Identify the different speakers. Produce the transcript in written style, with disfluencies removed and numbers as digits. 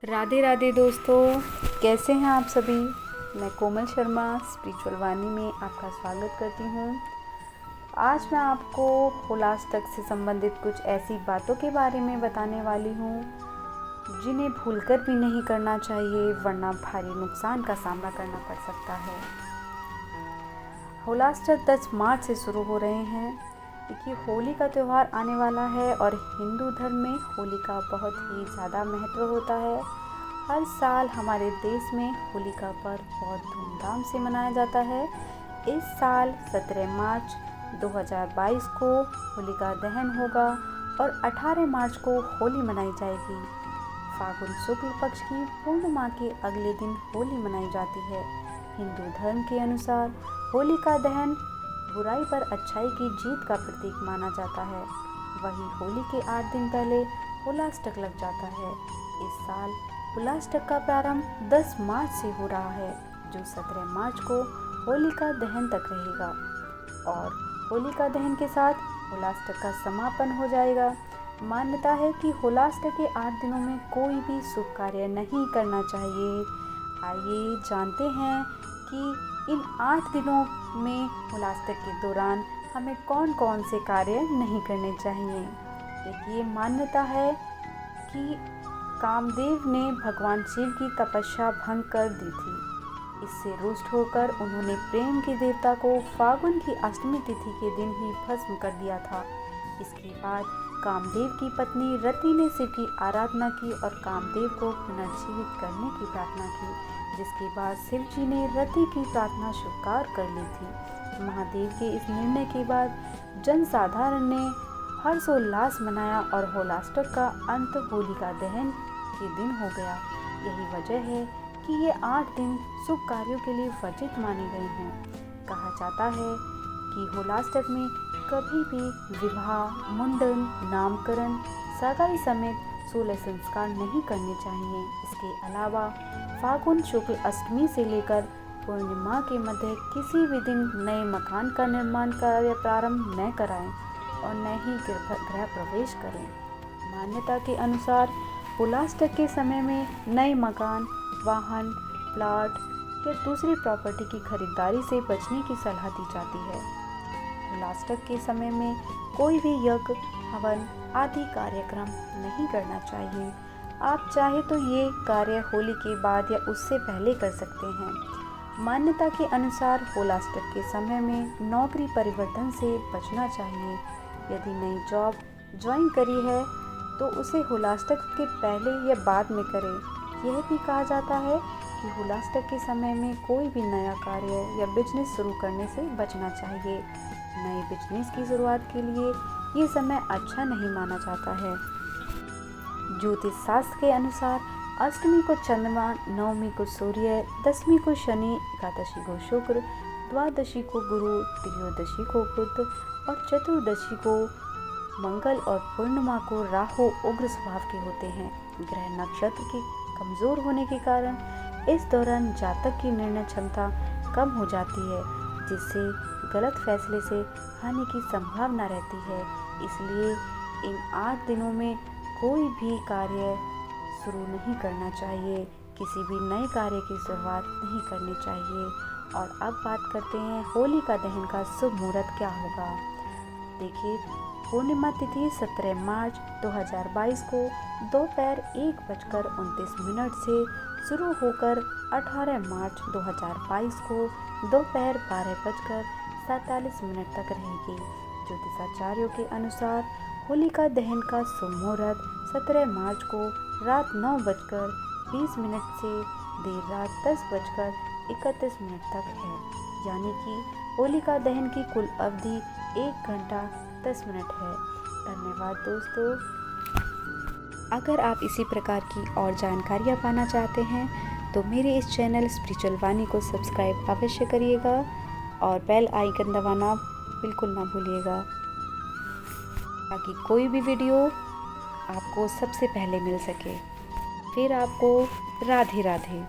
Speaker 1: राधे राधे दोस्तों, कैसे हैं आप सभी। मैं कोमल शर्मा स्पिरिचुअल वाणी में आपका स्वागत करती हूँ। आज मैं आपको होलाष्टक से संबंधित कुछ ऐसी बातों के बारे में बताने वाली हूँ जिन्हें भूलकर भी नहीं करना चाहिए, वरना भारी नुकसान का सामना करना पड़ सकता है। होलाष्टक 10 मार्च से शुरू हो रहे हैं। देखिए, होली का त्यौहार आने वाला है और हिंदू धर्म में होली का बहुत ही ज़्यादा महत्व होता है। हर साल हमारे देश में होली का पर्व बहुत धूमधाम से मनाया जाता है। इस साल 17 मार्च 2022 को होलिका दहन होगा और 18 मार्च को होली मनाई जाएगी। फागुन शुक्ल पक्ष की पूर्णिमा के अगले दिन होली मनाई जाती है। हिंदू धर्म के अनुसार होलिका दहन बुराई पर अच्छाई की जीत का प्रतीक माना जाता है। वहीं होली के 8 दिन पहले होलाष्टक लग जाता है। इस साल होलाष्टक का प्रारंभ 10 मार्च से हो रहा है, जो 17 मार्च को होलिका दहन तक रहेगा और होलिका दहन के साथ होलाष्टक का समापन हो जाएगा। मान्यता है कि होलाष्टक के 8 दिनों में कोई भी शुभ कार्य नहीं करना चाहिए। आइए जानते हैं कि इन 8 दिनों में होलाष्टक के दौरान हमें कौन कौन से कार्य नहीं करने चाहिए। देखिए, मान्यता है कि कामदेव ने भगवान शिव की तपस्या भंग कर दी थी। इससे रुष्ट होकर उन्होंने प्रेम के देवता को फागुन की अष्टमी तिथि के दिन ही भस्म कर दिया था। इसके बाद कामदेव की पत्नी रति ने शिव की आराधना की और कामदेव को पुनर्जीवित करने की प्रार्थना की, जिसके बाद शिव जी ने रति की प्रार्थना स्वीकार कर ली थी। महादेव के इस निर्णय के बाद जनसाधारण ने हर्षोल्लास मनाया और होलाष्टक का अंत होलिका दहन के दिन हो गया। यही वजह है कि ये 8 दिन शुभ कार्यों के लिए वर्जित माने गए हैं। कहा जाता है कि होलाष्टक में कभी भी विवाह, मुंडन, नामकरण, सगाई समेत 16 संस्कार नहीं करने चाहिए। इसके अलावा फागुन शुक्ल अष्टमी से लेकर पूर्णिमा के मध्य किसी भी दिन नए मकान का निर्माण कार्य प्रारंभ न कराएं और न ही गृह प्रवेश करें। मान्यता के अनुसार होलाष्टक के समय में नए मकान, वाहन, प्लाट या दूसरी प्रॉपर्टी की खरीदारी से बचने की सलाह दी जाती है। होलाष्टक के समय में कोई भी यज्ञ, हवन आदि कार्यक्रम नहीं करना चाहिए। आप चाहे तो ये कार्य होली के बाद या उससे पहले कर सकते हैं। मान्यता के अनुसार होलाष्टक के समय में नौकरी परिवर्तन से बचना चाहिए। यदि नई जॉब ज्वाइन करी है तो उसे होलाष्टक के पहले या बाद में करें। यह भी कहा जाता है कि होलाष्टक के समय में कोई भी नया कार्य या बिजनेस शुरू करने से बचना चाहिए। नए बिजनेस की शुरुआत के लिए ये समय अच्छा नहीं माना जाता है। ज्योतिष शास्त्र के अनुसार अष्टमी को चंद्रमा, नवमी को सूर्य, दशमी को शनि, एकादशी को शुक्र, द्वादशी को गुरु, त्रयोदशी को बुध और चतुर्दशी को मंगल और पूर्णिमा को राहु उग्र स्वभाव के होते हैं। ग्रह नक्षत्र के कमजोर होने के कारण इस दौरान जातक की निर्णय क्षमता कम हो जाती है, जिससे गलत फैसले से हानि की संभावना रहती है। इसलिए इन 8 दिनों में कोई भी कार्य शुरू नहीं करना चाहिए, किसी भी नए कार्य की शुरुआत नहीं करनी चाहिए। और अब बात करते हैं होलिका दहन का शुभ मुहूर्त क्या होगा। देखिए, पूर्णिमा तिथि 17 मार्च 2022 को दोपहर 1:29 से शुरू होकर 18 मार्च 2022 को दोपहर 12:47 तक रहेगी। ज्योतिषाचार्यों के अनुसार होलिका दहन का शुभ मुहूर्त 17 मार्च को रात 9:20 से देर रात 10:31 तक है। यानी कि होलिका दहन की कुल अवधि 1 घंटा 10 मिनट है। धन्यवाद दोस्तों। अगर आप इसी प्रकार की और जानकारियाँ पाना चाहते हैं तो मेरे इस चैनल स्पिरिचुअल वाणी को सब्सक्राइब अवश्य करिएगा और बेल आइकन दबाना बिल्कुल ना भूलिएगा, ताकि कोई भी वीडियो आपको सबसे पहले मिल सके। फिर आपको राधे राधे।